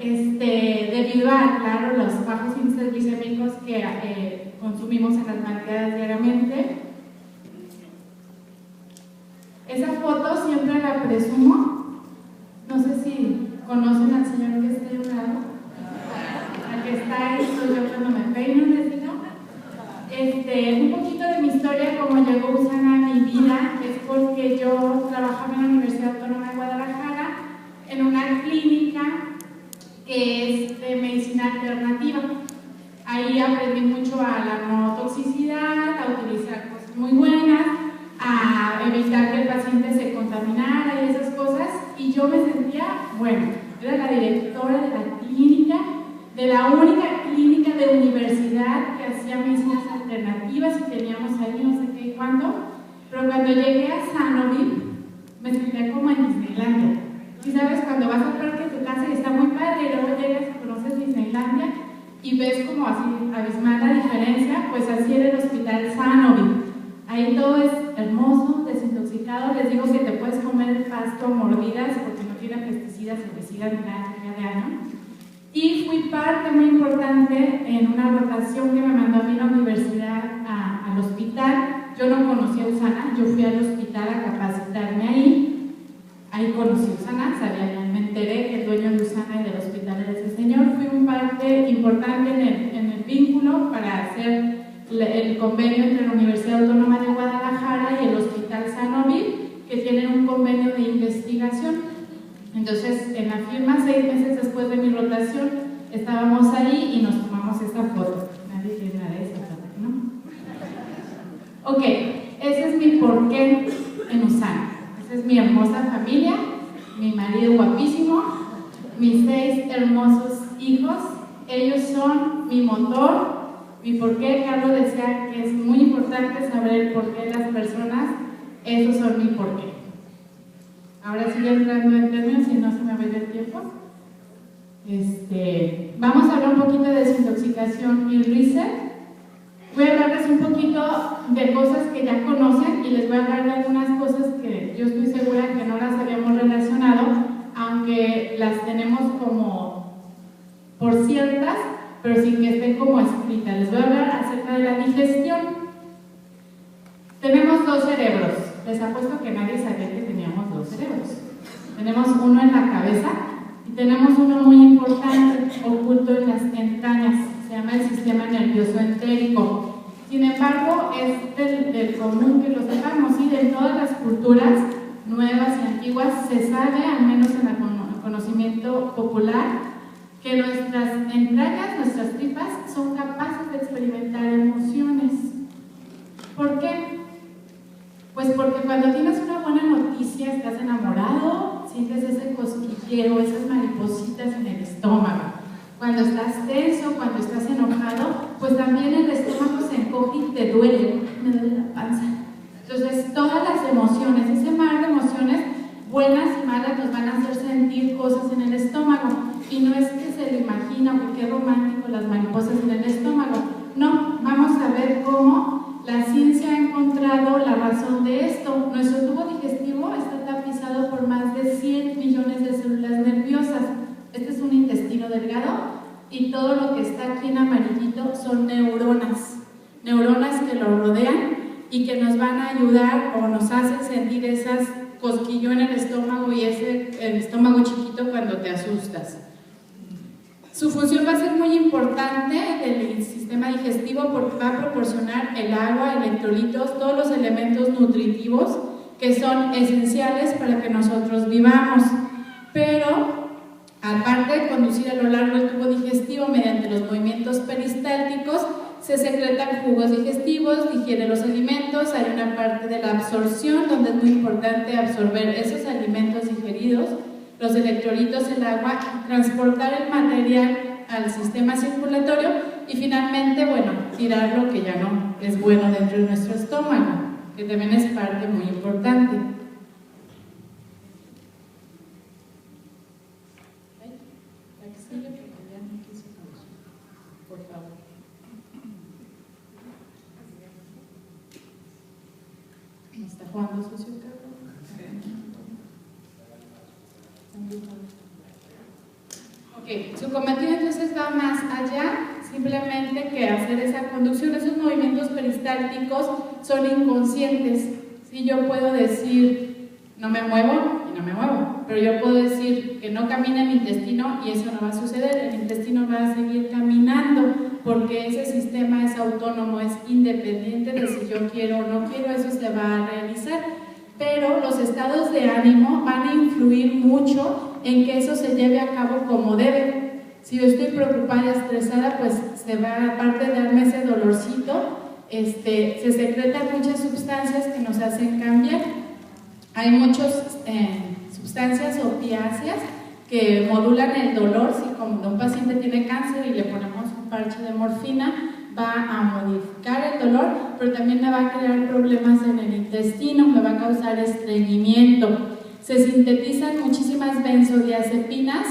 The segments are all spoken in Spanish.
debido a, claro, los bajos índices glicémicos que consumimos en las malteadas diariamente. Esa foto siempre la presumo. No sé si conocen al señor que está a un lado. Al que está ahí soy yo cuando me peino, les digo. Un poquito de mi historia, como llegó Usana a mi vida, es porque yo trabajaba en la Universidad Autónoma de Guadalajara en una clínica que es de medicina alternativa. Ahí aprendí mucho a la no toxicidad, a utilizar cosas muy buenas, a evitar que el paciente se contaminara y esas cosas, y yo me sentía, bueno, era la directora de la clínica, de la única clínica de universidad que hacía medicinas alternativas y teníamos ahí no sé qué y cuánto, pero cuando llegué a Sanofi me sentía como en Disneylandia. Y sabes, cuando vas al parque de tu casa y está muy padre y luego llegas y conoces Disneylandia y ves como así abismal la diferencia, pues así era el hospital Sanofi. Ahí todo es hermoso, desintoxicado, les digo que te puedes comer el pasto a mordidas porque no tiene pesticidas, herbicidas ni nada de año. Y fui parte muy importante en una rotación que me mandó a mí la universidad al hospital. Yo no conocía a Usana, yo fui al hospital a capacitarme ahí. Ahí conocí a Usana, me enteré que el dueño de Usana y del hospital era ese señor. Fui un parte importante en el vínculo para hacer el convenio entre la Universidad Autónoma de Guadalajara y el Hospital Sanofi, que tienen un convenio de investigación. Entonces, en la firma, 6 meses después de mi rotación, estábamos ahí y nos tomamos esta foto. Nadie tiene nada de esta foto, ¿no? Ok, ese es mi porqué en Usana. Esa es mi hermosa familia, mi marido guapísimo, mis 6 hermosos hijos. Ellos son mi motor, mi porqué. Carlos decía que es muy importante saber el porqué de las personas. Esos son mi porqué. Ahora sigue entrando en términos, si no se me va el tiempo. Vamos a hablar un poquito de desintoxicación y reset. Voy a hablarles un poquito de cosas que ya conocen y les voy a hablar de algunas cosas que yo estoy segura que no las habíamos relacionado, aunque las tenemos como por ciertas, pero sin que estén como escritas. Les voy a hablar acerca de la digestión. Tenemos 2 cerebros. Les apuesto que nadie sabía que teníamos 2 cerebros. Tenemos uno en la cabeza y tenemos uno muy importante oculto en las entrañas. Se llama el sistema nervioso entérico. Sin embargo, es del común que lo sepamos, ¿sí? De todas las culturas nuevas y antiguas se sabe, al menos en el conocimiento popular, que nuestras entrañas, nuestras tripas, son capaces de experimentar emociones. ¿Por qué? Pues porque cuando tienes una buena noticia, estás enamorado, sientes ese cosquilleo, esas maripositas en el estómago. Cuando estás tenso, cuando estás enojado, pues también el estómago se encoge y te duele, me duele la panza. Entonces, todas las emociones, ese mar de emociones, buenas y malas, nos van a hacer sentir cosas en el estómago. Y no es que se lo imagina, porque es romántico las mariposas en el estómago. No, vamos a ver cómo la ciencia ha encontrado la razón de esto. Nuestro tubo digestivo está tapizado por más de 100 millones de células nerviosas. Este es un intestino delgado y todo lo que está aquí en amarillito son neuronas. Neuronas que lo rodean y que nos van a ayudar o nos hacen sentir esas cosquillo en el estómago y el estómago chiquito cuando te asustas. Su función va a ser muy importante del sistema digestivo porque va a proporcionar el agua, electrolitos, todos los elementos nutritivos que son esenciales para que nosotros vivamos. Pero, aparte de conducir a lo largo del tubo digestivo mediante los movimientos peristálticos, se secretan jugos digestivos, digiere los alimentos, hay una parte de la absorción donde es muy importante absorber esos alimentos digeridos, los electrolitos, el agua, transportar el material al sistema circulatorio y finalmente, bueno, tirar lo que ya no es bueno dentro de nuestro estómago, que también es parte muy importante. Por favor. ¿Me está jugando sucio, Carlos? Ok, Ok, su cometido entonces va más allá simplemente que hacer esa conducción. Esos movimientos peristálticos son inconscientes. Si yo puedo decir no me muevo y no me muevo, pero yo puedo decir que no camina mi intestino y eso no va a suceder. El intestino va a seguir caminando porque ese sistema es autónomo, es independiente de si yo quiero o no quiero, eso se va a realizar. Pero los estados de ánimo van a influir mucho en que eso se lleve a cabo como debe. Si yo estoy preocupada y estresada, pues se va, aparte de darme ese dolorcito, se secretan muchas sustancias que nos hacen cambiar. Hay muchas sustancias opiáceas que modulan el dolor. Si como un paciente tiene cáncer y le ponemos un parche de morfina, va a modificar el dolor, pero también me va a crear problemas en el intestino, me va a causar estreñimiento. Se sintetizan muchísimas benzodiazepinas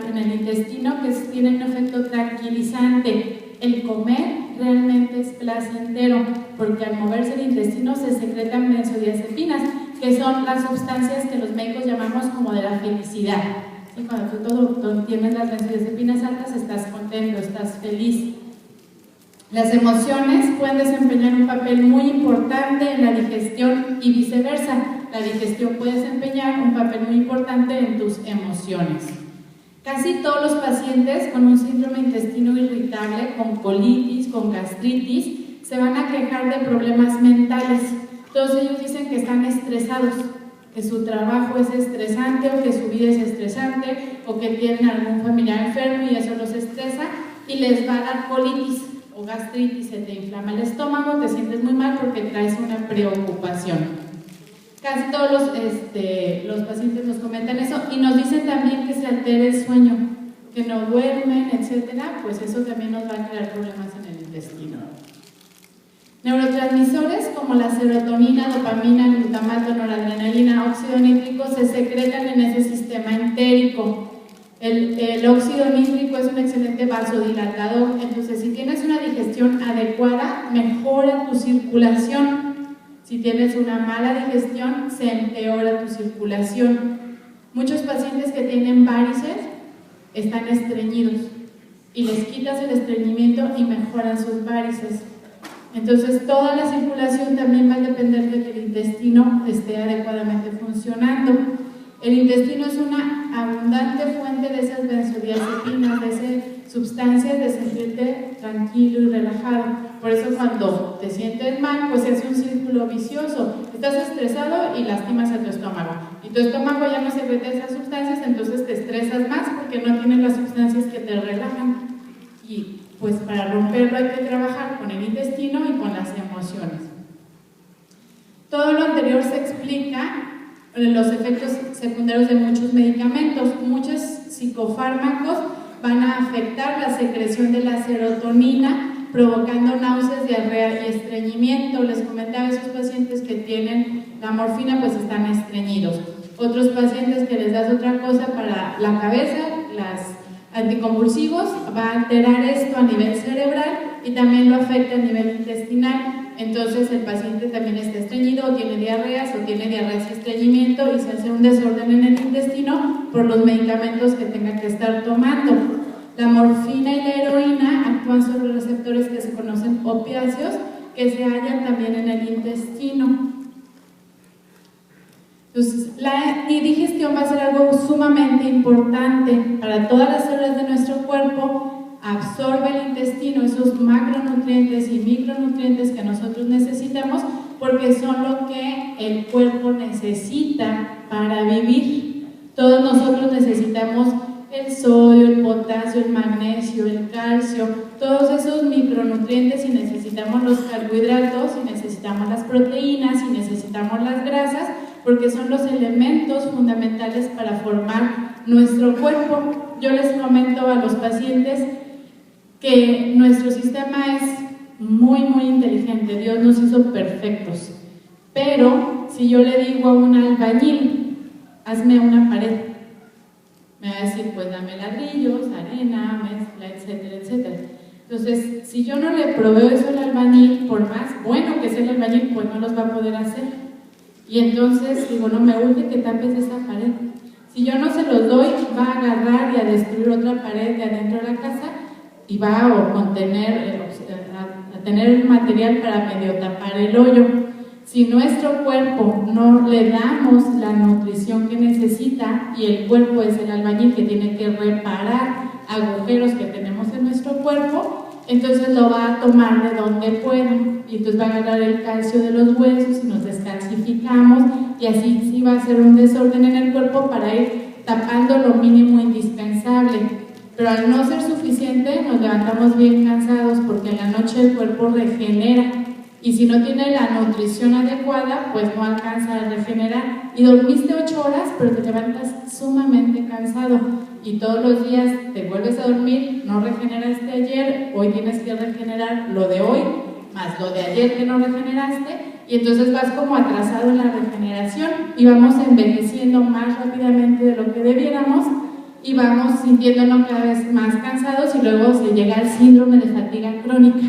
en el intestino que tienen un efecto tranquilizante. El comer realmente es placentero porque al moverse el intestino se secretan benzodiazepinas, que son las sustancias que los médicos llamamos como de la felicidad. Y cuando tú tienes las benzodiazepinas altas, estás contento, estás feliz. Las emociones pueden desempeñar un papel muy importante en la digestión y viceversa. La digestión puede desempeñar un papel muy importante en tus emociones. Casi todos los pacientes con un síndrome intestino irritable, con colitis, con gastritis, se van a quejar de problemas mentales. Todos ellos dicen que están estresados, que su trabajo es estresante o que su vida es estresante o que tienen algún familiar enfermo y eso los estresa y les va a dar colitis o gastritis, se te inflama el estómago, te sientes muy mal porque traes una preocupación. Casi todos los pacientes nos comentan eso y nos dicen también que se altera el sueño, que no duermen, etcétera, pues eso también nos va a crear problemas en el intestino. Neurotransmisores como la serotonina, dopamina, glutamato, noradrenalina, óxido nítrico se secretan en ese sistema entérico. El óxido nítrico es un excelente vasodilatador, entonces si tienes una digestión adecuada, mejora tu circulación. Si tienes una mala digestión, se empeora tu circulación. Muchos pacientes que tienen varices están estreñidos y les quitas el estreñimiento y mejoran sus varices. Entonces toda la circulación también va a depender de que el intestino esté adecuadamente funcionando. El intestino es una abundante fuente de esas benzodiazepinas, de esas sustancias de sentirte tranquilo y relajado. Por eso cuando te sientes mal, pues es un círculo vicioso. Estás estresado y lastimas a tu estómago. Y tu estómago ya no secreta esas sustancias, entonces te estresas más porque no tienes las sustancias que te relajan. Y pues para romperlo hay que trabajar con el intestino y con las emociones. Todo lo anterior se explica los efectos secundarios de muchos medicamentos. Muchos psicofármacos van a afectar la secreción de la serotonina, provocando náuseas, diarrea y estreñimiento. Les comentaba, esos pacientes que tienen la morfina pues están estreñidos. Otros pacientes que les das otra cosa para la cabeza, las anticonvulsivos, va a alterar esto a nivel cerebral y también lo afecta a nivel intestinal. Entonces el paciente también está estreñido o tiene diarreas y estreñimiento y se hace un desorden en el intestino por los medicamentos que tenga que estar tomando. La morfina y la heroína actúan sobre receptores que se conocen opiáceos que se hallan también en el intestino. Entonces, la digestión va a ser algo sumamente importante para todas las células de nuestro cuerpo. Absorbe el intestino esos macronutrientes y micronutrientes que nosotros necesitamos porque son lo que el cuerpo necesita para vivir. Todos nosotros necesitamos el sodio, el potasio, el magnesio, el calcio, todos esos micronutrientes, y necesitamos los carbohidratos, y necesitamos las proteínas, y necesitamos las grasas, porque son los elementos fundamentales para formar nuestro cuerpo. Yo les comento a los pacientes que nuestro sistema es muy inteligente, Dios nos hizo perfectos, pero si yo le digo a un albañil, hazme una pared, me va a decir, pues dame ladrillos, arena, mezcla, etcétera, etcétera. Entonces, si yo no le proveo eso al albañil, por más bueno que sea el albañil, pues no los va a poder hacer. Y entonces digo, no me urge que tapes esa pared. Si yo no se los doy, va a agarrar y a destruir construir otra pared de adentro de la casa y va a tener el material para medio tapar el hoyo. Si nuestro cuerpo no le damos la nutrición que necesita, y el cuerpo es el albañil que tiene que reparar agujeros que tenemos en nuestro cuerpo, entonces lo va a tomar de donde pueda, y entonces va a agarrar el calcio de los huesos y nos descalcificamos, y así sí va a ser un desorden en el cuerpo para ir tapando lo mínimo indispensable. Pero al no ser suficiente, nos levantamos bien cansados porque en la noche el cuerpo regenera. Y si no tiene la nutrición adecuada, pues no alcanza a regenerar. Y dormiste 8 horas, pero te levantas sumamente cansado. Y todos los días te vuelves a dormir, no regeneraste ayer, hoy tienes que regenerar lo de hoy, más lo de ayer que no regeneraste. Y entonces vas como atrasado en la regeneración y vamos envejeciendo más rápidamente de lo que debiéramos y vamos sintiéndonos cada vez más cansados y luego se llega al síndrome de fatiga crónica.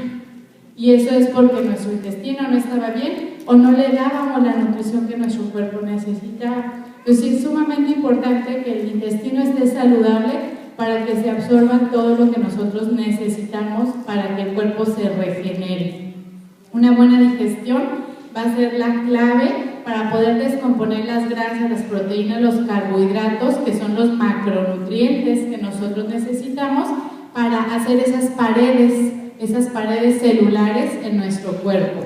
Y eso es porque nuestro intestino no estaba bien o no le dábamos la nutrición que nuestro cuerpo necesitaba. Entonces es sumamente importante que el intestino esté saludable para que se absorba todo lo que nosotros necesitamos para que el cuerpo se regenere. Una buena digestión va a ser la clave para poder descomponer las grasas, las proteínas, los carbohidratos, que son los macronutrientes que nosotros necesitamos para hacer esas paredes celulares en nuestro cuerpo.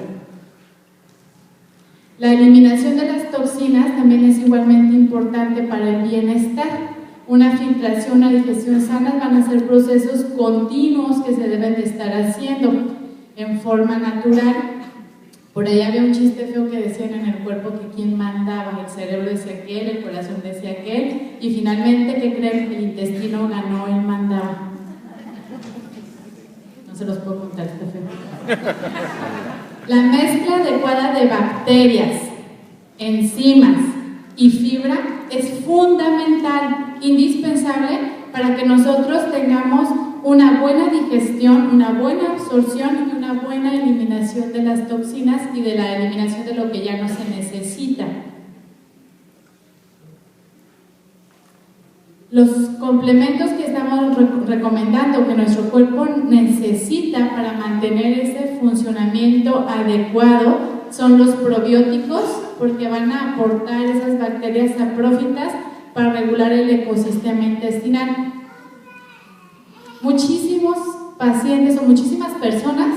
La eliminación de las toxinas también es igualmente importante para el bienestar. Una filtración, una digestión sana van a ser procesos continuos que se deben de estar haciendo en forma natural. Por ahí había un chiste feo que decían en el cuerpo que quién mandaba, el cerebro decía aquel, el corazón decía aquel, y finalmente, ¿qué creen? El intestino ganó, él mandaba. No se los puedo contar, está feo. La mezcla adecuada de bacterias, enzimas y fibra es fundamental, indispensable para que nosotros tengamos una buena digestión, una buena absorción y una buena eliminación de las toxinas y de la eliminación de lo que ya no se necesita. Los complementos que estamos recomendando que nuestro cuerpo necesita para mantener ese funcionamiento adecuado son los probióticos, porque van a aportar esas bacterias saprófitas para regular el ecosistema intestinal. Muchísimos pacientes o muchísimas personas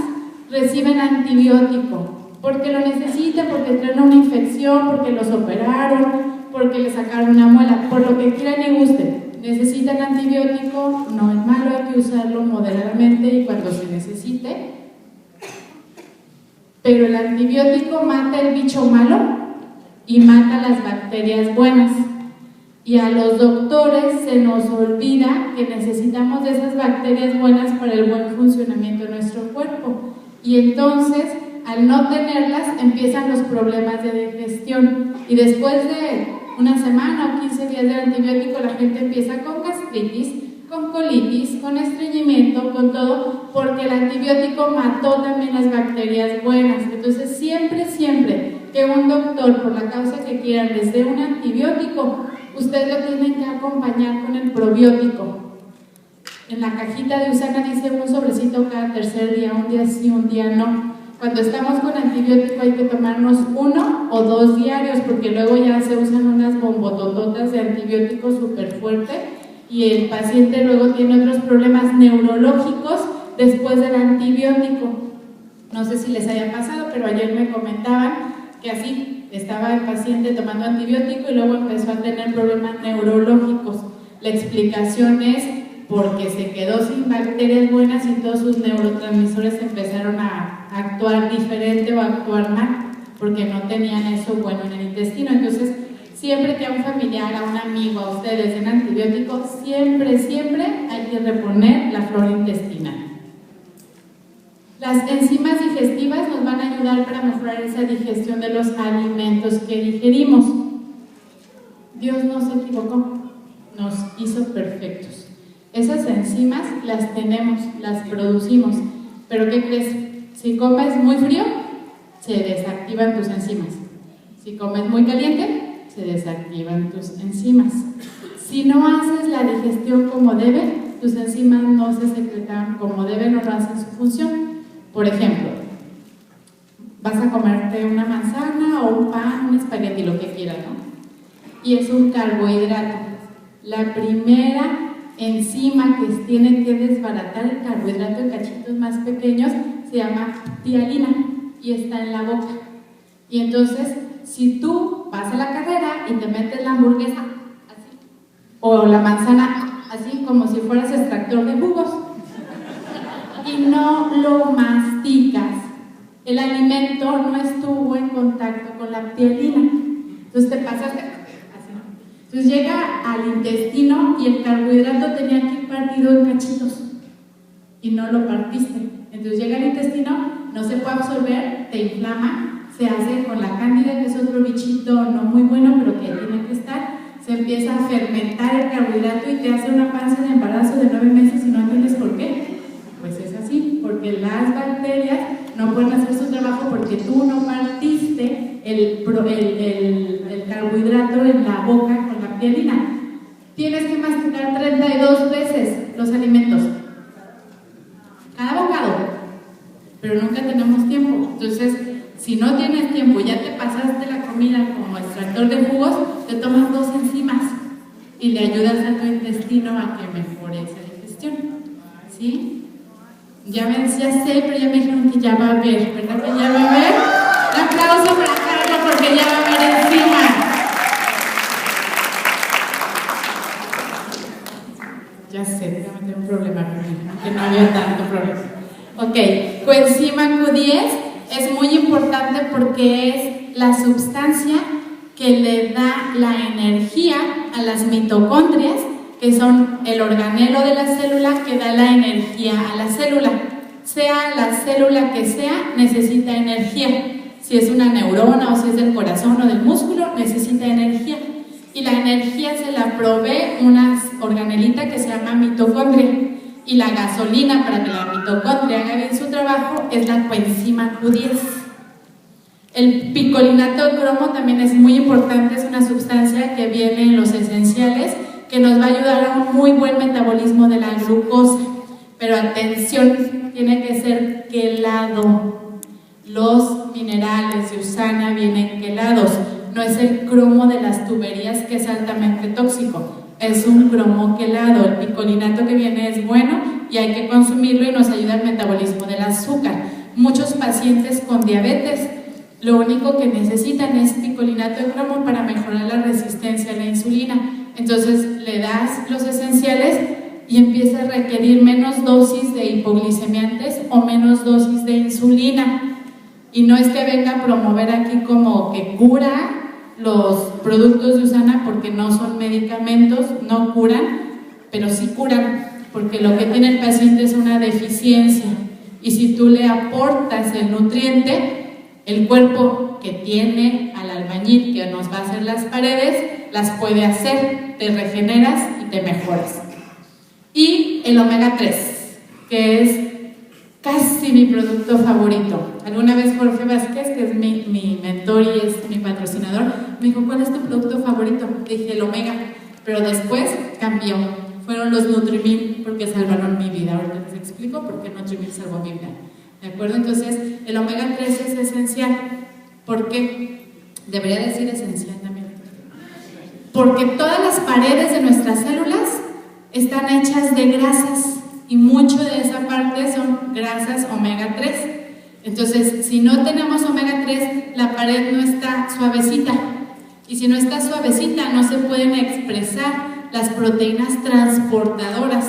reciben antibiótico porque lo necesitan, porque traen una infección, porque los operaron, porque le sacaron una muela, por lo que quieran y gusten. Necesitan antibiótico, no es malo, hay que usarlo moderadamente y cuando se necesite. Pero el antibiótico mata el bicho malo y mata las bacterias buenas. Y a los doctores se nos olvida que necesitamos de esas bacterias buenas para el buen funcionamiento de nuestro cuerpo. Y entonces, al no tenerlas, empiezan los problemas de digestión. Y después de una semana o 15 días de antibiótico, la gente empieza con gastritis, con colitis, con estreñimiento, con todo, porque el antibiótico mató también las bacterias buenas. Entonces, siempre que un doctor, por la causa que quieran, les dé un antibiótico, usted lo tiene que acompañar con el probiótico. En la cajita de Usana dice un sobrecito cada tercer día, un día sí, un día no. Cuando estamos con antibiótico hay que tomarnos 1 o 2 diarios, porque luego ya se usan unas bombotototas de antibiótico súper fuerte y el paciente luego tiene otros problemas neurológicos después del antibiótico. No sé si les haya pasado, pero ayer me comentaban que así estaba el paciente tomando antibiótico y luego empezó a tener problemas neurológicos. La explicación es porque se quedó sin bacterias buenas y todos sus neurotransmisores empezaron a actuar diferente o a actuar mal, porque no tenían eso bueno en el intestino. Entonces, siempre que a un familiar, a un amigo, a ustedes den antibiótico, siempre hay que reponer la flora intestinal. Las enzimas digestivas nos van a ayudar para mejorar esa digestión de los alimentos que digerimos. Dios no se equivocó, nos hizo perfectos. Esas enzimas las tenemos, las producimos, pero ¿qué crees? Si comes muy frío, se desactivan tus enzimas. Si comes muy caliente, se desactivan tus enzimas. Si no haces la digestión como debe, tus enzimas no se secretan como deben o no hacen su función. Por ejemplo, vas a comerte una manzana o un pan, un espagueti, lo que quieras, ¿no? Y es un carbohidrato. La primera enzima que tiene que desbaratar el carbohidrato en cachitos más pequeños se llama ptialina y está en la boca. Y entonces, si tú vas a la carrera y te metes la hamburguesa así, o la manzana así, como si fueras extractor de jugos, y no lo masticas, el alimento no estuvo en contacto con la ptialina, entonces te pasaste así. Entonces llega al intestino y el carbohidrato tenía que ir partido en cachitos y no lo partiste. Entonces llega al intestino, no se puede absorber, te inflama, se hace con la cándida, que es otro bichito no muy bueno, pero que tiene que estar, se empieza a fermentar el carbohidrato y te hace una panza de embarazo de 9 meses y no entiendes por qué. Pues es así, porque las bacterias no pueden hacer su trabajo porque tú no partiste el carbohidrato en la boca con la ptialina. Tienes que masticar 32 veces los alimentos, cada bocado, pero nunca tenemos tiempo. Entonces, si no tienes tiempo, ya te pasaste la comida como extractor de jugos, te tomas 2 enzimas y le ayudas a tu intestino a que mejore esa digestión, ¿sí? Ya sé, pero ya me dijeron que ya va a haber, ¿verdad que ya va a haber? Un aplauso para Carlos porque ya va a haber enzima. Ya sé, déjame tener un problema conmigo, aunque no había tanto problema. Ok, coenzima Q10 es muy importante porque es la sustancia que le da la energía a las mitocondrias, que son el organelo de la célula que da la energía a la célula. Sea la célula que sea, necesita energía. Si es una neurona o si es del corazón o del músculo, necesita energía. Y la energía se la provee una organelita que se llama mitocondria. Y la gasolina para que la mitocondria haga bien su trabajo es la coenzima Q10. El picolinato de cromo también es muy importante, es una sustancia que viene en los esenciales que nos va a ayudar a un muy buen metabolismo de la glucosa. Pero atención, tiene que ser quelado. Los minerales de Usana vienen quelados. No es el cromo de las tuberías que es altamente tóxico, es un cromo quelado. El picolinato que viene es bueno y hay que consumirlo y nos ayuda al metabolismo del azúcar. Muchos pacientes con diabetes lo único que necesitan es picolinato de cromo para mejorar la resistencia a la insulina. Entonces le das los esenciales y empieza a requerir menos dosis de hipoglicemiantes o menos dosis de insulina. Y no es que venga a promover aquí como que cura los productos de Usana, porque no son medicamentos, no curan, pero sí curan, porque lo que tiene el paciente es una deficiencia. Y si tú le aportas el nutriente, el cuerpo que tiene al albañil que nos va a hacer las paredes, las puede hacer, te regeneras y te mejoras. Y el omega 3, que es casi mi producto favorito. Alguna vez Jorge Vázquez, que es mi mentor y es mi patrocinador, me dijo, ¿cuál es tu producto favorito? Le dije, el omega, pero después cambió. Fueron los Nutrimil, porque salvaron mi vida. Ahorita les explico por qué Nutrimil salvó mi vida. ¿De acuerdo? Entonces, el omega 3 es esencial. ¿Por qué? Debería decir esencial también. Porque todas las paredes de nuestras células están hechas de grasas y mucho de esa parte son grasas omega 3. Entonces, si no tenemos omega 3, la pared no está suavecita. Y si no está suavecita, no se pueden expresar las proteínas transportadoras.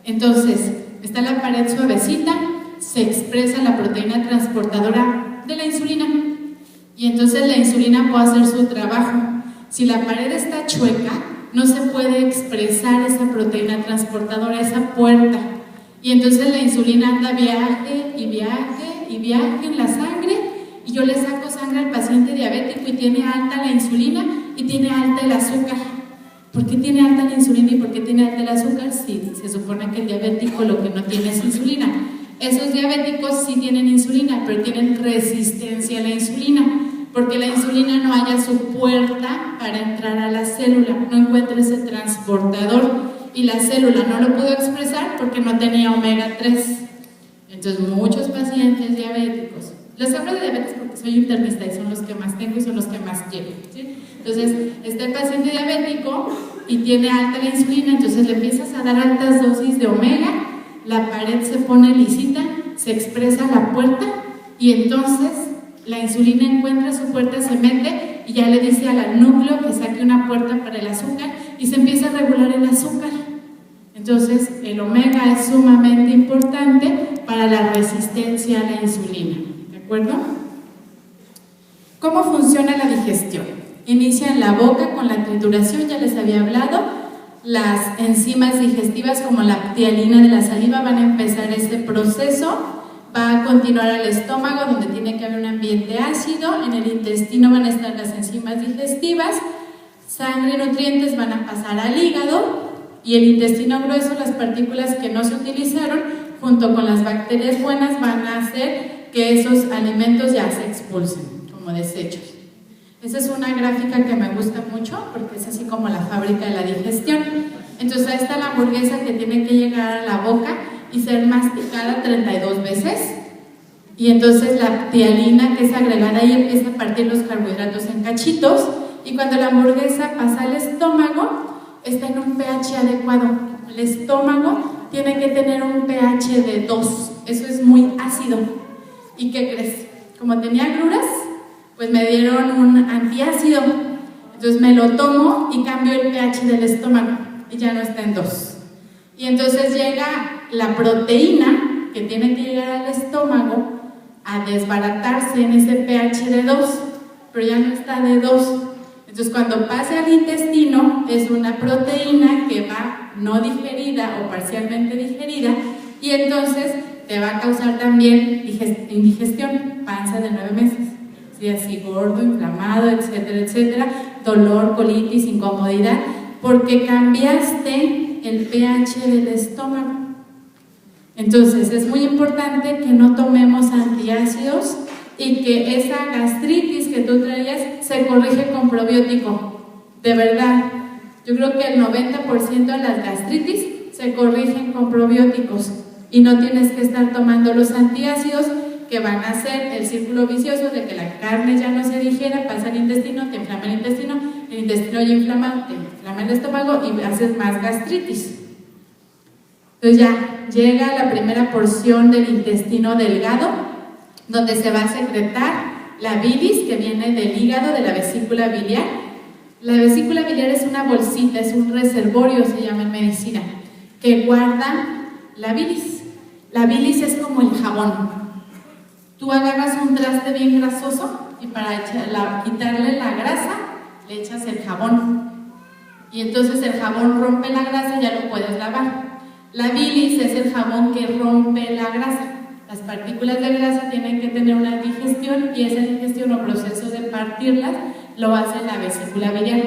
Entonces, está la pared suavecita, se expresa la proteína transportadora de la insulina. Y entonces la insulina puede hacer su trabajo. Si la pared está chueca, no se puede expresar esa proteína transportadora, esa puerta. Y entonces la insulina anda viaje y viaje y viaje en la sangre, y yo le saco sangre al paciente diabético y tiene alta la insulina y tiene alta el azúcar. ¿Por qué tiene alta la insulina y por qué tiene alta el azúcar? Sí, se supone que el diabético lo que no tiene es insulina. Esos diabéticos sí tienen insulina, pero tienen resistencia a la insulina. porque la insulina no halla su puerta para entrar a la célula, no encuentra ese transportador y la célula no lo pudo expresar porque no tenía omega 3. Entonces muchos pacientes diabéticos, les hablo de diabetes porque soy internista y son los que más tengo y son los que más quiero, ¿sí? Entonces está el paciente diabético y tiene alta la insulina, entonces le empiezas a dar altas dosis de omega, la pared se pone lisita, se expresa la puerta y entonces la insulina encuentra su puerta, se mete y ya le dice al núcleo que saque una puerta para el azúcar y se empieza a regular el azúcar. Entonces el omega es sumamente importante para la resistencia a la insulina, ¿de acuerdo? ¿Cómo funciona la digestión? Inicia en la boca con la trituración, ya les había hablado. Las enzimas digestivas como la ptialina de la saliva van a empezar este proceso. Va a continuar al estómago, donde tiene que haber un ambiente ácido. En el intestino van a estar las enzimas digestivas. Sangre y nutrientes van a pasar al hígado. Y el intestino grueso, las partículas que no se utilizaron, junto con las bacterias buenas, van a hacer que esos alimentos ya se expulsen como desechos. Esa es una gráfica que me gusta mucho, porque es así como la fábrica de la digestión. Entonces ahí está la hamburguesa que tiene que llegar a la boca y ser masticada 32 veces, y entonces la ptialina que es agregada ahí empieza a partir los carbohidratos en cachitos, y cuando la hamburguesa pasa al estómago está en un pH adecuado. El estómago tiene que tener un pH de 2, eso es muy ácido. ¿Y qué crees? Como tenía agruras, pues me dieron un antiácido, entonces me lo tomo y cambio el pH del estómago y ya no está en 2. Y entonces llega la proteína que tiene que llegar al estómago a desbaratarse en ese pH de 2, pero ya no está de 2. Entonces cuando pase al intestino es una proteína que va no digerida o parcialmente digerida, y entonces te va a causar también indigestión, panza de 9 meses, ¿sí? Así gordo, inflamado, etcétera, etcétera, dolor, colitis, incomodidad, porque cambiaste el pH del estómago. Entonces es muy importante que no tomemos antiácidos y que esa gastritis que tú traías se corrige con probiótico. De verdad, yo creo que el 90% de las gastritis se corrigen con probióticos y no tienes que estar tomando los antiácidos que van a hacer el círculo vicioso de que la carne ya no se digiera, pasa al intestino, te inflama el intestino ya inflamado, te inflama el estómago y haces más gastritis. Entonces ya llega la primera porción del intestino delgado, donde se va a secretar la bilis que viene del hígado, de la vesícula biliar. La vesícula biliar es una bolsita, es un reservorio, se llama en medicina, que guarda la bilis. La bilis es como el jabón. Tú agarras un traste bien grasoso y para quitarle la grasa le echas el jabón. Y entonces el jabón rompe la grasa y ya lo puedes lavar. La bilis es el jabón que rompe la grasa. Las partículas de grasa tienen que tener una digestión y esa digestión o proceso de partirlas lo hace la vesícula biliar.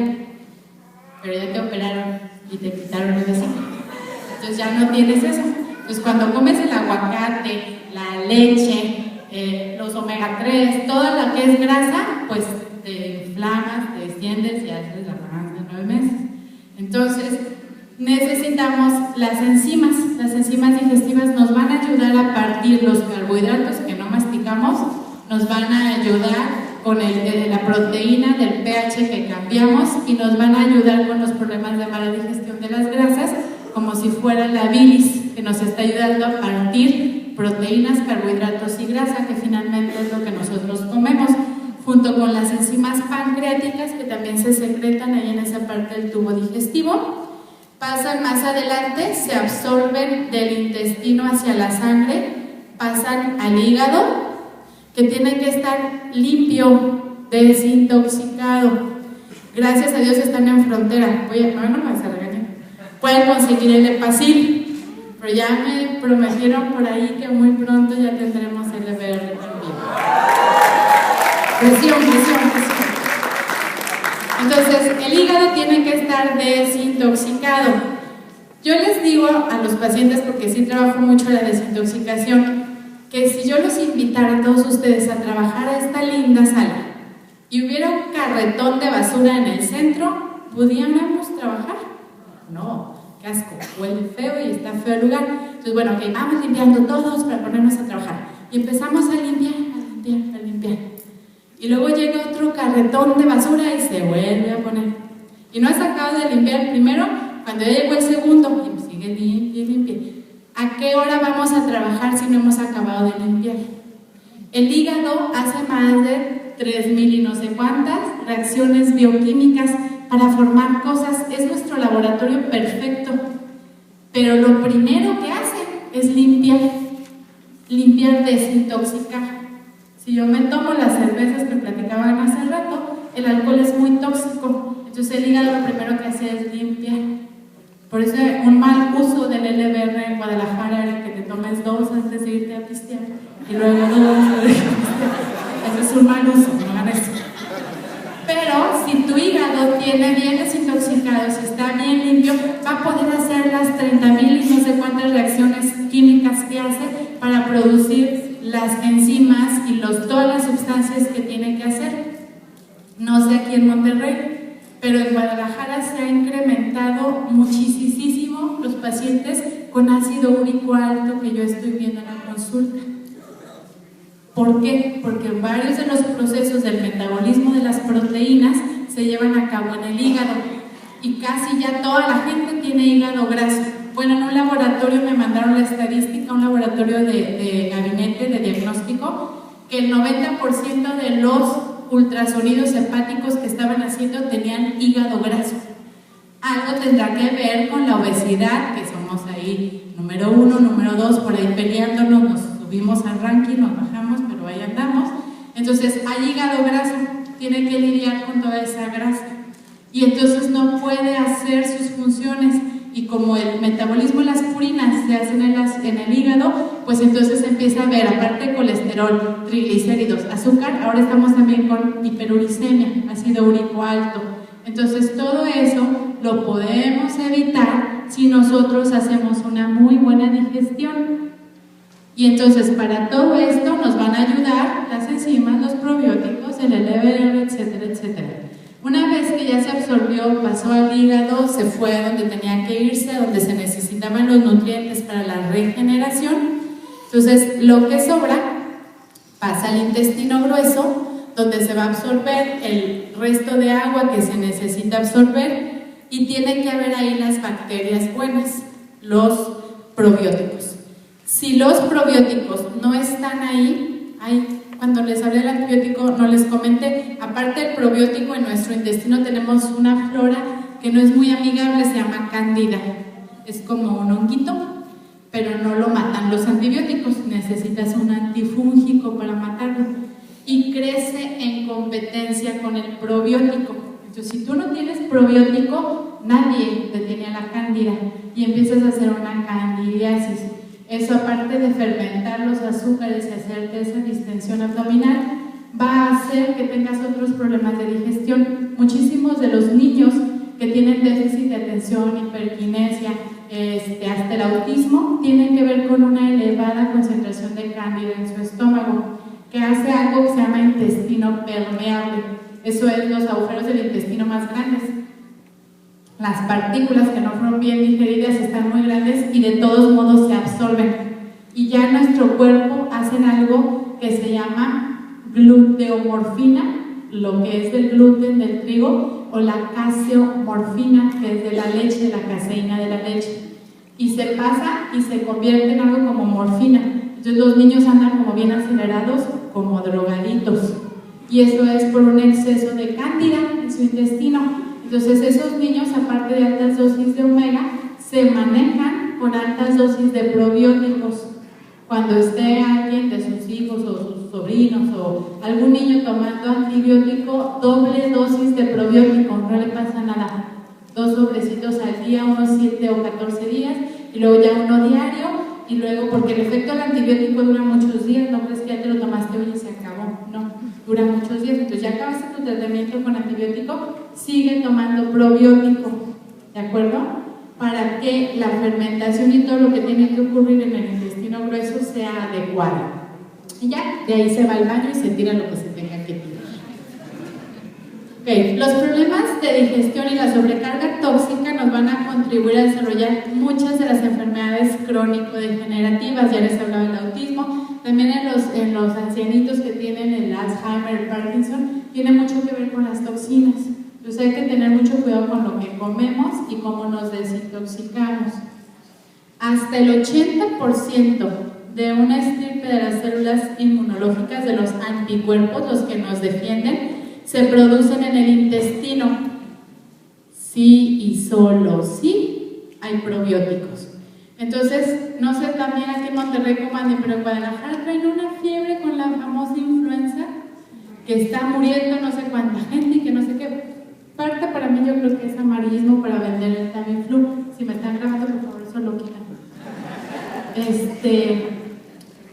Pero ya te operaron y te quitaron la vesícula. Entonces ya no tienes eso. Entonces cuando comes el aguacate, la leche, los omega 3, toda la que es grasa, pues te inflamas, te desciendes y haces la panza de 9 meses. Entonces necesitamos las enzimas. Las enzimas digestivas nos van a ayudar a partir los carbohidratos que no masticamos, nos van a ayudar con la proteína del pH que cambiamos y nos van a ayudar con los problemas de mala digestión de las grasas, como si fuera la bilis que nos está ayudando a partir proteínas, carbohidratos y grasa, que finalmente es lo que nosotros comemos, junto con las enzimas pancreáticas que también se secretan ahí en esa parte del tubo digestivo. Pasan más adelante, se absorben del intestino hacia la sangre, pasan al hígado, que tiene que estar limpio, desintoxicado. Gracias a Dios están en frontera. No me vas a regañar. Pueden conseguir el Epacil, pero ya me prometieron por ahí que muy pronto ya tendremos el EBR también. Presión. Entonces, el hígado tiene que estar desintoxicado. Yo les digo a los pacientes, porque sí trabajo mucho la desintoxicación, que si yo los invitara a todos ustedes a trabajar a esta linda sala, y hubiera un carretón de basura en el centro, ¿pudiéramos trabajar? No, qué asco, huele feo y está feo el lugar. Entonces, bueno, ok, vamos limpiando todos para ponernos a trabajar. Y empezamos a limpiar. Y luego llega otro carretón de basura y se vuelve a poner. Y no has acabado de limpiar el primero, cuando ya llegó el segundo, y sigue limpia. ¿A qué hora vamos a trabajar si no hemos acabado de limpiar? El hígado hace más de 3000 y no sé cuántas reacciones bioquímicas para formar cosas. Es nuestro laboratorio perfecto. Pero lo primero que hace es limpiar, desintoxicar. Si yo me tomo las cervezas que platicaban hace rato, el alcohol es muy tóxico. Entonces el hígado lo primero que hace es limpiar. Por eso un mal uso del LBR en Guadalajara era que te tomes 2 antes de irte a pistear y luego 2 antes de irte a pistear. Eso es un mal uso, no hagan eso. Pero si tu hígado tiene bien desintoxicado, si está bien limpio, va a poder hacer las 30,000 y no sé cuántas reacciones químicas que hace para producir las enzimas y todas las sustancias que tiene que hacer. No sé aquí en Monterrey, pero en Guadalajara se ha incrementado muchísimo los pacientes con ácido úrico alto que yo estoy viendo en la consulta. ¿Por qué? Porque varios de los procesos del metabolismo de las proteínas se llevan a cabo en el hígado y casi ya toda la gente tiene hígado graso. Bueno, en un laboratorio me mandaron la estadística, un laboratorio de gabinete de diagnóstico, que el 90% de los ultrasonidos hepáticos que estaban haciendo tenían hígado graso. Algo tendrá que ver con la obesidad, que somos ahí número 1, número 2, por ahí peleándonos, nos subimos al ranking, nos bajamos, pero ahí andamos. Entonces hay hígado graso, tiene que lidiar con toda esa grasa y entonces no puede hacer sus funciones. Y como el metabolismo de las purinas se hacen en el hígado, pues entonces empieza a haber, aparte de colesterol, triglicéridos, azúcar, ahora estamos también con hiperuricemia, ácido úrico alto. Entonces todo eso lo podemos evitar si nosotros hacemos una muy buena digestión. Y entonces para todo esto nos van a ayudar las enzimas, los probióticos, el LBR, etcétera, etcétera. Una vez que ya se absorbió, pasó al hígado, se fue a donde tenía que irse, a donde se necesitaban los nutrientes para la regeneración. Entonces, lo que sobra pasa al intestino grueso, donde se va a absorber el resto de agua que se necesita absorber y tiene que haber ahí las bacterias buenas, los probióticos. Si los probióticos no están ahí, cuando les hablé del antibiótico no les comenté, aparte del probiótico en nuestro intestino tenemos una flora que no es muy amigable, se llama cándida. Es como un honguito, pero no lo matan los antibióticos, necesitas un antifúngico para matarlo. Y crece en competencia con el probiótico. Entonces, si tú no tienes probiótico, nadie detiene a la cándida y empiezas a hacer una candidiasis. Eso, aparte de fermentar los azúcares y hacerte esa distensión abdominal, va a hacer que tengas otros problemas de digestión. Muchísimos de los niños que tienen déficit de atención, hiperquinesia, hasta el autismo, tienen que ver con una elevada concentración de cándida en su estómago, que hace algo que se llama intestino permeable. Eso es los agujeros del intestino más grandes. Las partículas que no fueron bien digeridas están muy grandes y de todos modos se absorben. Y ya en nuestro cuerpo hacen algo que se llama gluteomorfina, lo que es del gluten del trigo, o la caseomorfina, que es de la leche, de la caseína de la leche. Y se pasa y se convierte en algo como morfina. Entonces los niños andan como bien acelerados, como drogaditos. Y eso es por un exceso de cándida en su intestino. Entonces esos niños, aparte de altas dosis de omega, se manejan con altas dosis de probióticos. Cuando esté alguien de sus hijos o sus sobrinos o algún niño tomando antibiótico, doble dosis de probiótico, no le pasa nada. 2 sobrecitos al día, unos 7 o 14 días, y luego ya uno diario, y luego, porque el efecto del antibiótico dura muchos días, no crees que ya te lo tomaste hoy y se acabó, no, dura muchos días. Entonces ya acabaste tu tratamiento con antibiótico, sigue tomando probiótico, ¿de acuerdo? Para que la fermentación y todo lo que tiene que ocurrir en el intestino grueso sea adecuado. Y ya, de ahí se va al baño y se tira lo que se tenga que tirar. Los problemas de digestión y la sobrecarga tóxica nos van a contribuir a desarrollar muchas de las enfermedades crónico-degenerativas. Ya les hablaba del autismo, también en los ancianitos que tienen el Alzheimer, el Parkinson, tiene mucho que ver con las toxinas. Entonces hay que tener mucho cuidado con lo que comemos y cómo nos desintoxicamos. Hasta el 80% de una estirpe de las células inmunológicas, de los anticuerpos, los que nos defienden, se producen en el intestino. Sí y solo sí hay probióticos. Entonces, no sé también aquí en Monterrey cómo anden, pero en Guadalajara traen una fiebre con la famosa influenza, que está muriendo no sé cuánta gente y que no sé qué. Parte para mí yo creo que es amarillismo para vender el Tamiflu. Si me están grabando, por favor, eso lo quitan.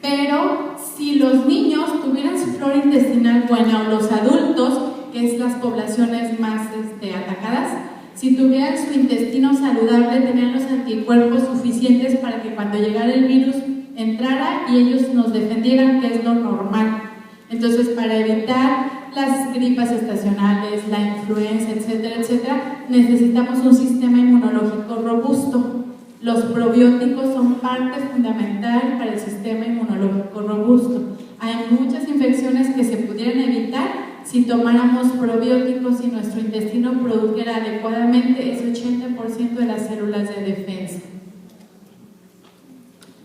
Pero si los niños tuvieran su flora intestinal buena, o los adultos, que es las poblaciones más atacadas, si tuvieran su intestino saludable, tenían los anticuerpos suficientes para que cuando llegara el virus entrara y ellos nos defendieran, que es lo normal. Entonces, para evitar las gripas estacionales, la influenza, etcétera, etcétera, necesitamos un sistema inmunológico robusto. Los probióticos son parte fundamental para el sistema inmunológico robusto. Hay muchas infecciones que se pudieran evitar si tomáramos probióticos y nuestro intestino produjera adecuadamente ese 80% de las células de defensa.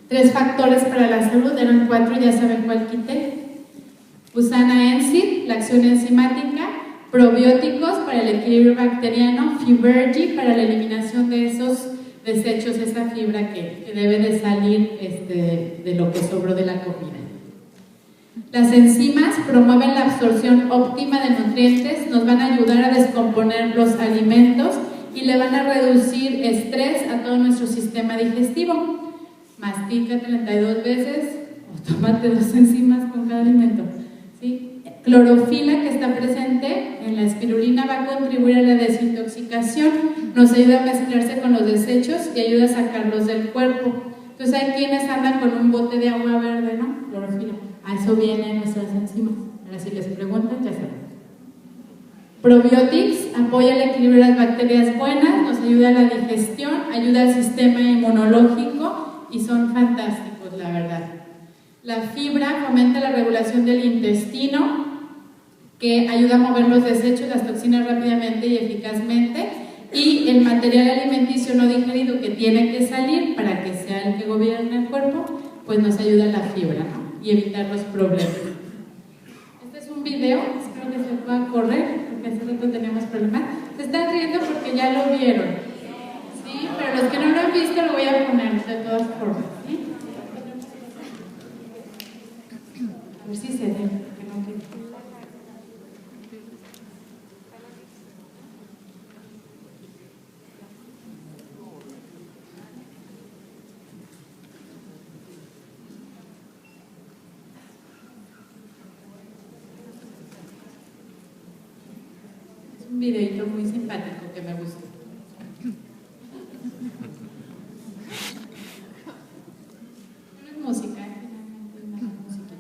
3 factores para la salud, eran 4, ya saben cuál quité. Usana Enzyme, la acción enzimática, probióticos para el equilibrio bacteriano, Fibergy para la eliminación de esos desechos, esa fibra que debe de salir de lo que sobró de la comida. Las enzimas promueven la absorción óptima de nutrientes, nos van a ayudar a descomponer los alimentos y le van a reducir estrés a todo nuestro sistema digestivo. Mastica 32 veces o tómate 2 enzimas con cada alimento. ¿Sí? Clorofila, que está presente en la espirulina, va a contribuir a la desintoxicación, nos ayuda a mezclarse con los desechos y ayuda a sacarlos del cuerpo. Entonces hay quienes andan con un bote de agua verde, ¿no? Clorofila. A eso vienen nuestras enzimas. Ahora si les preguntan, ya saben. Probiotics apoya el equilibrio de las bacterias buenas, nos ayuda a la digestión, ayuda al sistema inmunológico y son fantásticos, la verdad. La fibra fomenta la regulación del intestino, que ayuda a mover los desechos, las toxinas rápidamente y eficazmente, y el material alimenticio no digerido que tiene que salir para que sea el que gobierne el cuerpo, pues nos ayuda la fibra, ¿no? Y evitar los problemas. Este es un video, espero que se pueda correr, porque hace rato teníamos problemas. Se están riendo porque ya lo vieron, ¿sí? Pero los que no lo han visto lo voy a poner de todas formas, ¿sí? A ver si se ve, porque no quiero. Un videito muy simpático que me gustó. No es música, finalmente es una musiquita.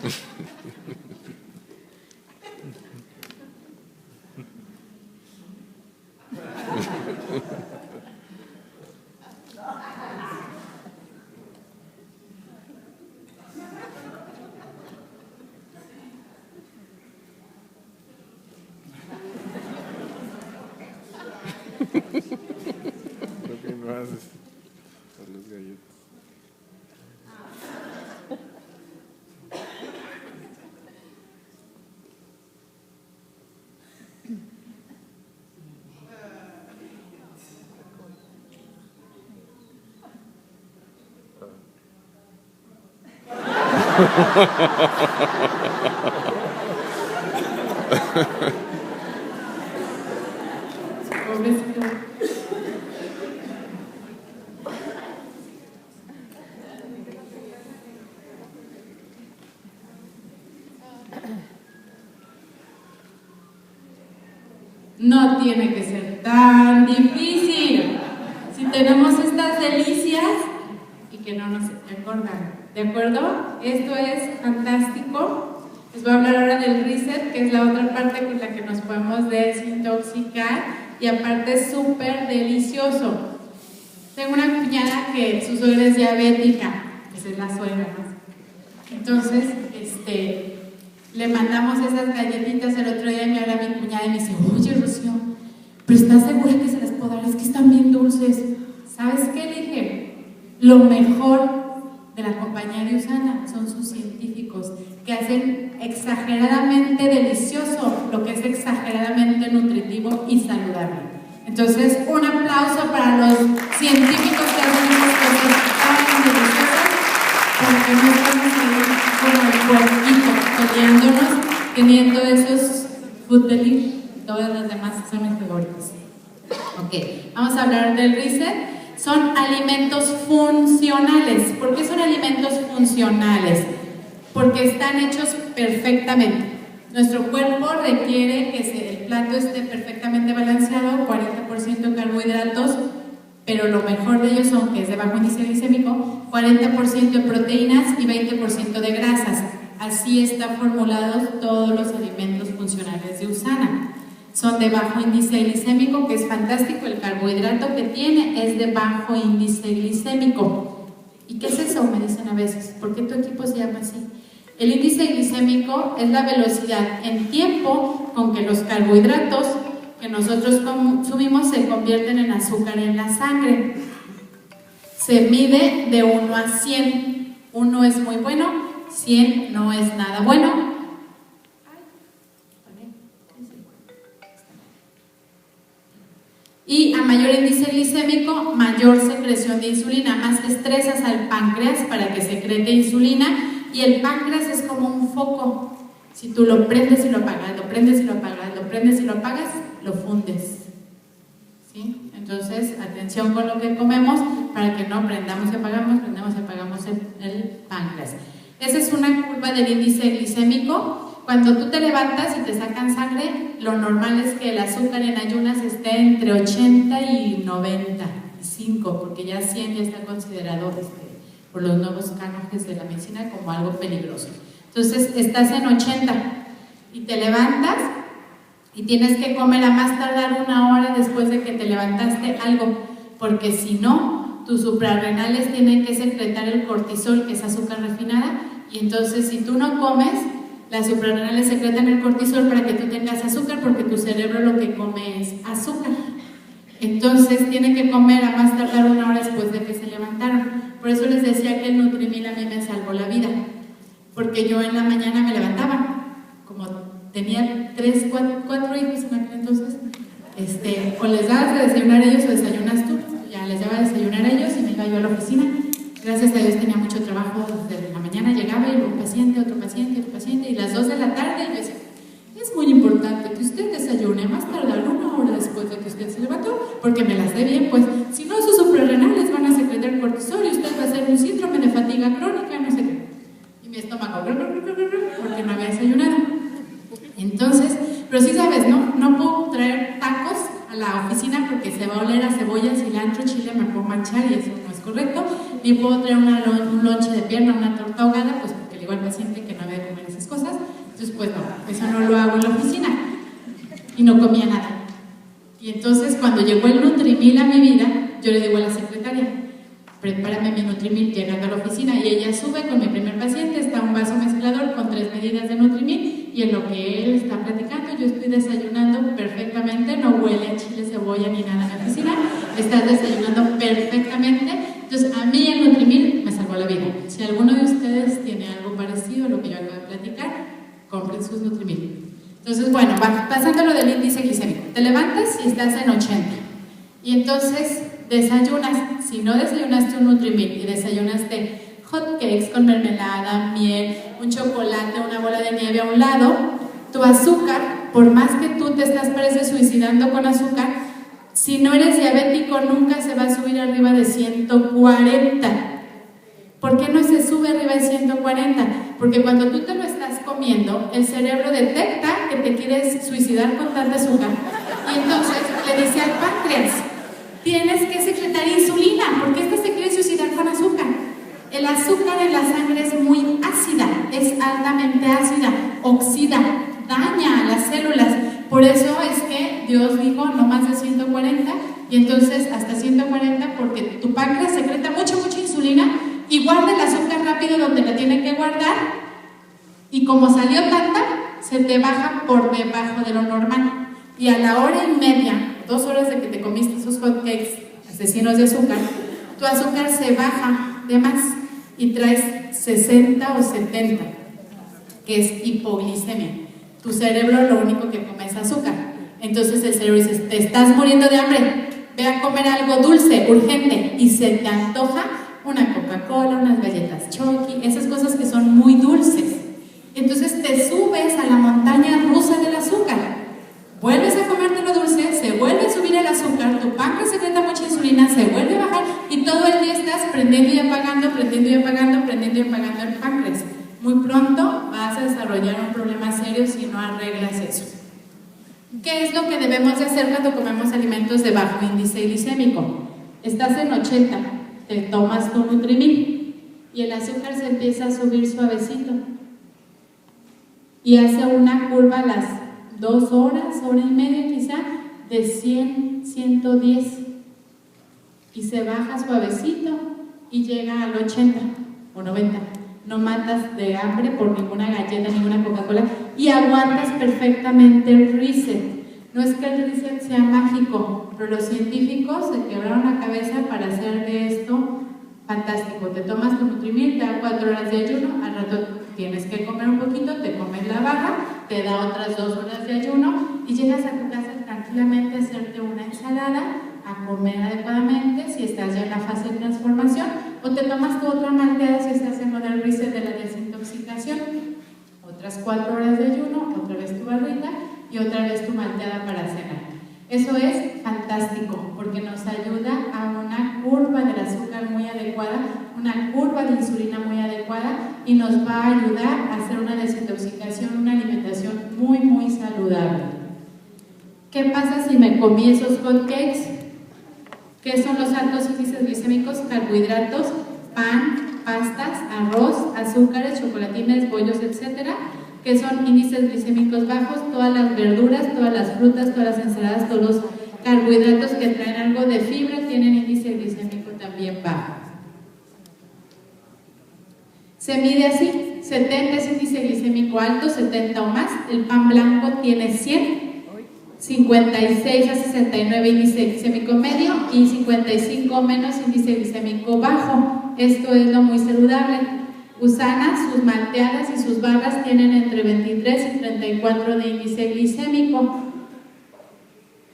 Lo que no haces a los galletas. Pobrecito. No tiene que ser tan difícil. Si tenemos estas delicias y que no nos engordan, ¿de acuerdo? Esto es fantástico. Les voy a hablar ahora del reset, que es la otra parte con la que nos podemos desintoxicar y aparte es súper delicioso. Tengo una cuñada que su suegra es diabética, esa es la suegra, ¿no? Entonces, le mandamos esas galletitas el otro día y me habla mi cuñada y me dice, oye Rocío, ¿pero estás segura que se las puedo dar? Es que están bien dulces. ¿Sabes qué? Le dije, lo mejor de la compañía de Usana son sus científicos que hacen exageradamente delicioso lo que es exageradamente nutritivo y saludable. Entonces, un aplauso para los científicos que hacen esas cosas tan deliciosas, porque no estamos ahí como el puerquito peleándonos, teniendo esos food delivery. Todas las demás son mis favoritos. Ok, vamos a hablar del reset. Son alimentos funcionales. ¿Por qué son alimentos funcionales? Porque están hechos perfectamente. Nuestro cuerpo requiere que el plato esté perfectamente balanceado, 40% carbohidratos, pero lo mejor de ellos son que es de bajo índice glicémico, 40% de proteínas y 20% de grasas. Así están formulados todos los alimentos funcionales de Usana. Son de bajo índice glicémico, que es fantástico. El carbohidrato que tiene es de bajo índice glicémico. ¿Y qué es eso? Me dicen a veces. ¿Por qué tu equipo se llama así? El índice glicémico es la velocidad en tiempo con que los carbohidratos que nosotros consumimos se convierten en azúcar en la sangre. Se mide de 1 a 100. 1 es muy bueno, 100 no es nada bueno. Y a mayor índice glicémico, mayor secreción de insulina. Más estresas al páncreas para que secrete insulina. Y el páncreas es como un foco. Si tú lo prendes y lo apagas, lo prendes y lo apagas, lo prendes y lo apagas, lo fundes. ¿Sí? Entonces, atención con lo que comemos para que no prendamos y apagamos el páncreas. Esa es una curva del índice glicémico. Cuando tú te levantas y te sacan sangre, lo normal es que el azúcar en ayunas esté entre 80 y 95, porque ya 100 ya está considerado por los nuevos cánones de la medicina como algo peligroso. Entonces estás en 80 y te levantas y tienes que comer a más tardar 1 hora después de que te levantaste algo, porque si no, tus suprarrenales tienen que secretar el cortisol, que es azúcar refinada, y entonces si tú no comes, las suprarrenales secretan el cortisol para que tú tengas azúcar, porque tu cerebro lo que come es azúcar. Entonces tienen que comer a más tardar 1 hora después de que se levantaron. Por eso les decía que el Nutrimil a mí me salvó la vida, porque yo en la mañana me levantaba, como tenía 3, 4 hijos en aquel entonces, o les dabas de desayunar a ellos o desayunas tú. Ya les daba de desayunar a ellos y me iba yo a la oficina. Gracias a Dios tenía mucho trabajo desde la mañana, llegaba y un paciente, otro paciente, otro paciente, y las 2 de la tarde yo decía, es muy importante que usted desayune más tardar 1 hora después de que usted se levantó, porque me las dé bien, pues si no sus suprarrenales van a secretar cortisol y usted va a hacer un síndrome de fatiga crónica, no sé qué. Y mi estómago, porque no había desayunado. Entonces, pero sí sabes, no puedo traer tacos a la oficina porque se va a oler a cebolla, cilantro, chile, me puedo manchar y eso no es correcto. Ni puedo traer un lonche de pierna, una torta ahogada, pues porque le digo al paciente que no había de comer Entonces, pues no, eso no lo hago en la oficina. Y no comía nada. Y entonces, cuando llegó el Nutrimil a mi vida, yo le digo a la secretaria, prepárame mi Nutrimil llegando a la oficina, y ella sube con mi primer paciente, está un vaso mezclador con 3 medidas de Nutrimil, y en lo que él está platicando, yo estoy desayunando perfectamente, no huele a chile, cebolla ni nada en la oficina, estás desayunando perfectamente. Entonces, a mí el Nutrimil me salvó la vida. Si alguno de ustedes tiene algo parecido a lo que yo acabo de platicar, compren sus Nutrimil. Entonces, bueno, pasando lo del índice glicémico, te levantas y estás en 80, y entonces desayunas. Si no desayunaste un Nutrimil y desayunaste hot cakes con mermelada, miel, un chocolate, una bola de nieve a un lado, tu azúcar, por más que tú te parece suicidando con azúcar, si no eres diabético nunca se va a subir arriba de 140. ¿Por qué no se sube arriba de 140? Porque cuando tú te lo estás comiendo, el cerebro detecta que te quieres suicidar con tanta azúcar, y entonces le dice al páncreas, tienes que secretar insulina, porque esta se quiere suicidar con azúcar. El azúcar en la sangre es muy ácida, es altamente ácida, oxida, daña a las células. Por eso es que Dios dijo no más de 140, y entonces hasta 140, porque tu páncreas secreta mucha insulina y guarda el azúcar rápido donde la tiene que guardar, y como salió tanta, se te baja por debajo de lo normal. Y a la hora y media, 2 horas de que te comiste esos hot cakes asesinos de azúcar, tu azúcar se baja de más y traes 60 o 70, que es hipoglicemia. Tu cerebro lo único que come es azúcar. Entonces el cerebro dice, te estás muriendo de hambre, ve a comer algo dulce, urgente, y se te antoja una Coca-Cola, unas galletas Chucky, esas cosas que son muy dulces. Entonces te subes a la montaña rusa del azúcar. Vuelves a comerte lo dulce, se vuelve a subir el azúcar, tu páncreas secreta mucha insulina, se vuelve a bajar, y todo el día estás prendiendo y apagando, prendiendo y apagando, prendiendo y apagando el páncreas. Muy pronto vas a desarrollar un problema serio si no arreglas eso. ¿Qué es lo que debemos de hacer cuando comemos alimentos de bajo índice glicémico? Estás en 80, te tomas tu Nutrimil y el azúcar se empieza a subir suavecito y hace una curva a las 2 horas, hora y media quizá, de 100, 110, y se baja suavecito y llega al 80 o 90. No matas de hambre por ninguna galleta, ninguna Coca-Cola, y aguantas perfectamente el reset. No es que el reset sea mágico, pero los científicos se quebraron la cabeza para hacer de esto fantástico. Te tomas tu Nutrimil, te da 4 horas de ayuno, al rato tienes que comer un poquito, te comes la barra, te da otras 2 horas de ayuno, y llegas a tu casa tranquilamente a hacerte una ensalada, a comer adecuadamente si estás ya en la fase de transformación, o te tomas tu otra malteada si estás en el reset de la desintoxicación, otras 4 horas de ayuno, otra vez tu barrita y otra vez tu malteada para cenar. Eso es fantástico porque nos ayuda a una curva del azúcar muy adecuada, una curva de insulina muy adecuada, y nos va a ayudar a hacer una desintoxicación, una alimentación muy saludable. ¿Qué pasa si me comí esos hot cakes? ¿Qué son los altos índices glicémicos? Carbohidratos, pan, pastas, arroz, azúcares, chocolatines, bollos, etcétera. ¿Qué son índices glicémicos bajos? Todas las verduras, todas las frutas, todas las ensaladas, todos los carbohidratos que traen algo de fibra tienen índice glicémico también bajo. Se mide así: 70 es índice glicémico alto, 70 o más. El pan blanco tiene 100. 56 a 69 índice glicémico medio, y 55 o menos índice glicémico bajo. Esto es lo muy saludable. Usana, sus malteadas y sus barras tienen entre 23 y 34 de índice glicémico.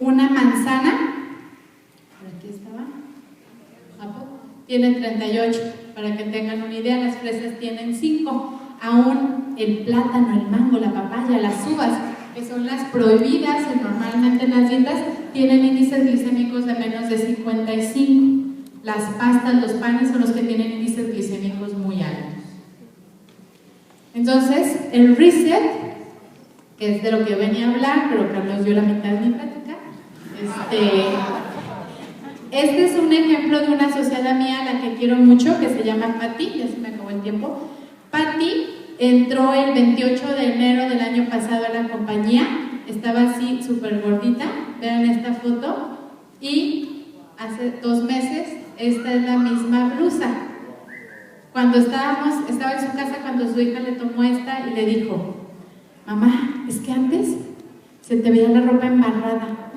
Una manzana, por aquí estaba, tiene 38, para que tengan una idea. Las fresas tienen 5. Aún el plátano, el mango, la papaya, las uvas, que son las prohibidas normalmente en las dietas, tienen índices glicémicos de menos de 55. Las pastas, los panes son los que tienen índices glicémicos muy altos. Entonces, el reset, que es de lo que yo venía a hablar, pero Carlos dio la mitad de mi plática. Este es un ejemplo de una asociada mía a la que quiero mucho, que se llama Patti. Ya se me acabó el tiempo. Patti entró el 28 de enero del año pasado a la compañía, estaba así súper gordita, vean esta foto, y hace 2 meses esta es la misma blusa. Cuando estaba en su casa cuando su hija le tomó esta y le dijo: mamá, es que antes se te veía la ropa embarrada.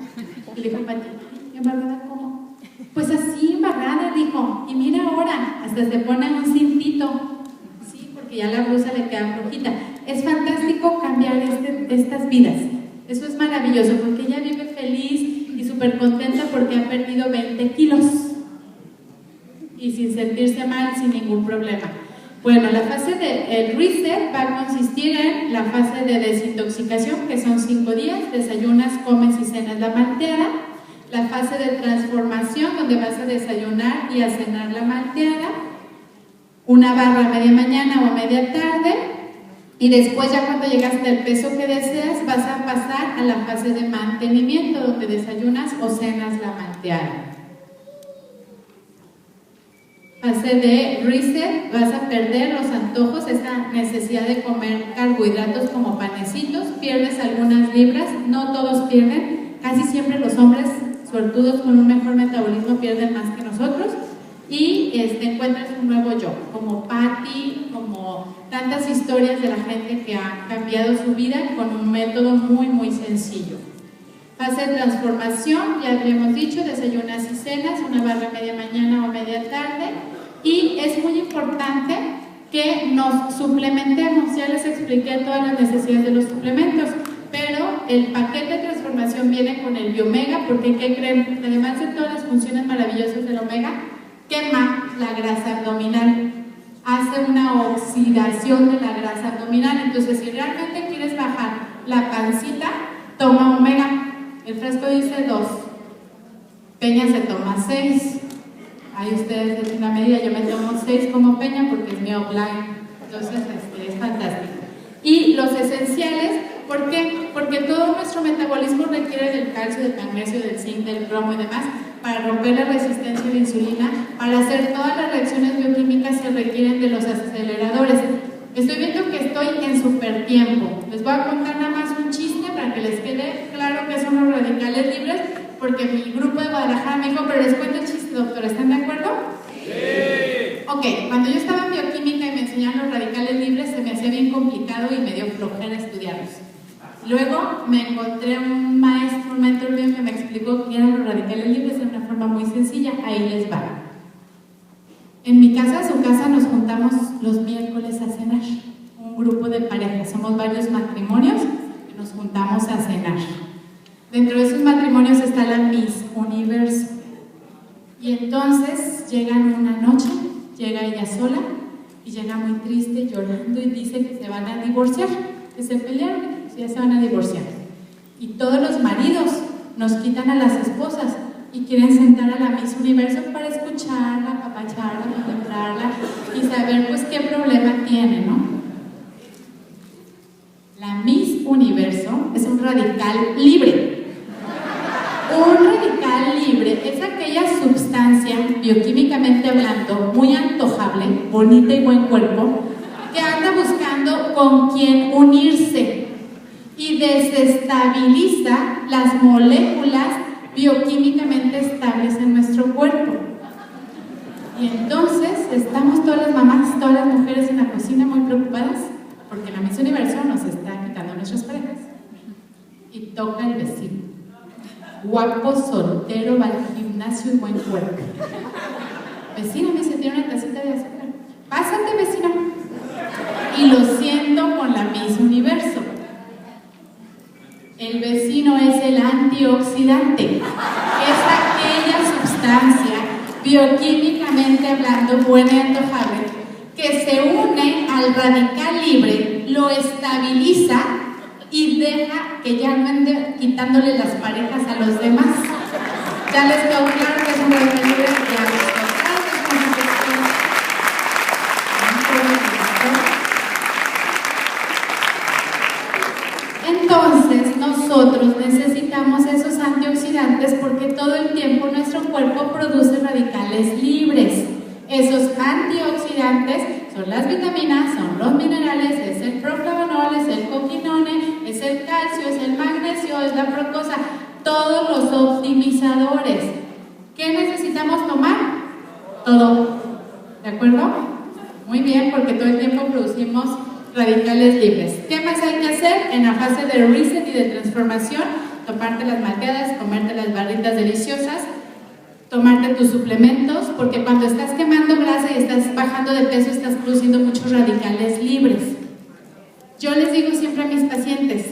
Y le dijo Pati: ¿embarrada cómo? Pues así, embarrada, dijo, y mira ahora, hasta se pone un cintito, sí, porque ya la blusa le queda flojita. Es fantástico cambiar estas vidas, eso es maravilloso, porque ella vive feliz y súper contenta porque ha perdido 20 kilos y sin sentirse mal, sin ningún problema. Bueno, la fase del reset va a consistir en la fase de desintoxicación, que son 5 días, desayunas, comes y cenas la malteada. La fase de transformación, donde vas a desayunar y a cenar la malteada, una barra a media mañana o a media tarde, y después ya cuando llegaste al peso que deseas, vas a pasar a la fase de mantenimiento, donde desayunas o cenas la malteada. Fase de reset, vas a perder los antojos, esa necesidad de comer carbohidratos como panecitos, pierdes algunas libras, no todos pierden, casi siempre los hombres suertudos con un mejor metabolismo pierden más que nosotros, y encuentras un nuevo yo, como Patti, como tantas historias de la gente que ha cambiado su vida con un método muy muy sencillo. Fase de transformación, ya habíamos dicho, desayunas y cenas, una barra media mañana o media tarde, y es muy importante que nos suplementemos. Ya les expliqué todas las necesidades de los suplementos, pero el paquete de transformación viene con el Biomega, porque ¿qué creen? Además de todas las funciones maravillosas del Omega, quema la grasa abdominal, hace una oxidación de la grasa abdominal. Entonces, si realmente quieres bajar la pancita, toma Omega. El frasco dice 2, Peña se toma 6. Ahí ustedes hacen una medida, yo me tomo 6 como Peña porque es mi offline, entonces es fantástico. Y los esenciales, ¿por qué? Porque todo nuestro metabolismo requiere del calcio, del magnesio, del zinc, del cromo y demás, para romper la resistencia de insulina, para hacer todas las reacciones bioquímicas que requieren de los aceleradores. Estoy viendo que estoy en súper tiempo. Les voy a contar nada más un chiste para que les quede claro que son los radicales libres, porque mi grupo de Guadalajara me dijo: pero les cuento el chiste, doctora, ¿están de acuerdo? Sí. Ok, cuando yo estaba en bioquímica y me enseñaban los radicales libres, se me hacía bien complicado y me dio flojera estudiarlos. Luego me encontré un maestro, un mentor mío que me explicó qué eran los radicales libres de una forma muy sencilla. Ahí les va. En mi casa, su casa, nos juntamos los miércoles a cenar, un grupo de parejas, somos varios matrimonios que nos juntamos a cenar. Dentro de esos matrimonios está la Miss Universo, y entonces llegan una noche, llega ella sola y llega muy triste, llorando, y dice que se van a divorciar, que se pelearon, que ya se van a divorciar. Y todos los maridos nos quitan a las esposas y quieren sentar a la Miss Universo para escucharla, apapacharla, contemplarla y saber pues qué problema tiene, ¿no? La Miss Universo es un radical libre. Un radical libre es aquella sustancia, bioquímicamente hablando, muy antojable, bonita y buen cuerpo, que anda buscando con quién unirse y desestabiliza las moléculas bioquímicamente estables en nuestro cuerpo. Y entonces estamos todas las mamás, todas las mujeres en la cocina muy preocupadas porque la Miss Universo nos está quitando nuestras parejas. Y toca el vecino, guapo, soltero, va al gimnasio y buen cuerpo. Vecina, me dice, tiene una tacita de azúcar. Pásate, vecina. Y lo siento con la Miss Universo. El vecino es el antioxidante, que es aquella sustancia, bioquímicamente hablando, buena y antojable, que se une al radical libre, lo estabiliza y deja que ya no ande quitándole las parejas a los demás. Ya les quedó claro que es un radical libre que ya les Entonces, nosotros necesitamos esos antioxidantes porque todo el tiempo nuestro cuerpo produce radicales libres. Esos antioxidantes son las vitaminas, son los minerales, es el proflavanol, es el coquinone, es el calcio, es el magnesio, es la fructosa, todos los optimizadores. ¿Qué necesitamos tomar? Todo. ¿De acuerdo? Muy bien, porque todo el tiempo producimos radicales libres. ¿Qué más hay que hacer en la fase de reset y de transformación? Tomarte las malteadas, comerte las barritas deliciosas, tomarte tus suplementos, porque cuando estás quemando grasa y estás bajando de peso, estás produciendo muchos radicales libres. Yo les digo siempre a mis pacientes,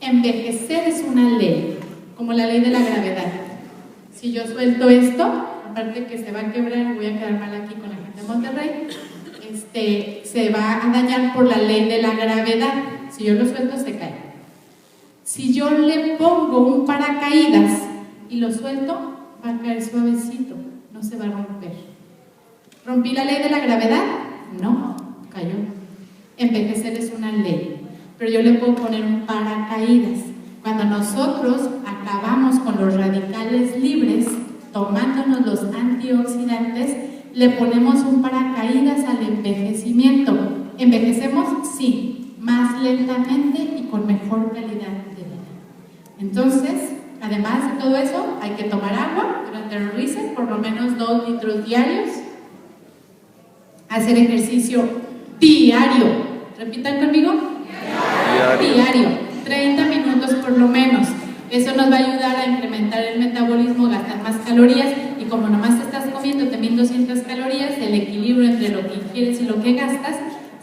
envejecer es una ley, como la ley de la gravedad. Si yo suelto esto, aparte que se va a quebrar, voy a quedar mal aquí con la gente de Monterrey, se va a dañar por la ley de la gravedad. Si yo lo suelto, se cae. Si yo le pongo un paracaídas y lo suelto, va a caer suavecito, no se va a romper. ¿Rompí la ley de la gravedad? No, cayó. Envejecer es una ley, pero yo le puedo poner un paracaídas. Cuando nosotros acabamos con los radicales libres, tomándonos los antioxidantes, le ponemos un paracaídas al envejecimiento. ¿Envejecemos? Sí, más lentamente y con mejor calidad de vida. Entonces, además de todo eso, hay que tomar agua durante el reset, por lo menos 2 litros diarios. Hacer ejercicio diario. Repitan conmigo. Diario. 30 minutos por lo menos. Eso nos va a ayudar a incrementar el metabolismo, gastar más calorías, y como nomás te estás comiendo 1200 calorías, el equilibrio entre lo que ingieres y lo que gastas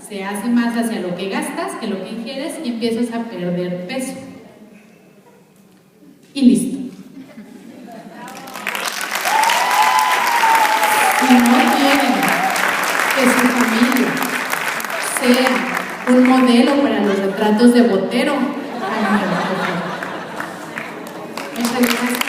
se hace más hacia lo que gastas que lo que ingieres y empiezas a perder peso. Y listo. Si no quieren que su familia sea un modelo para los retratos de Botero, muchas gracias.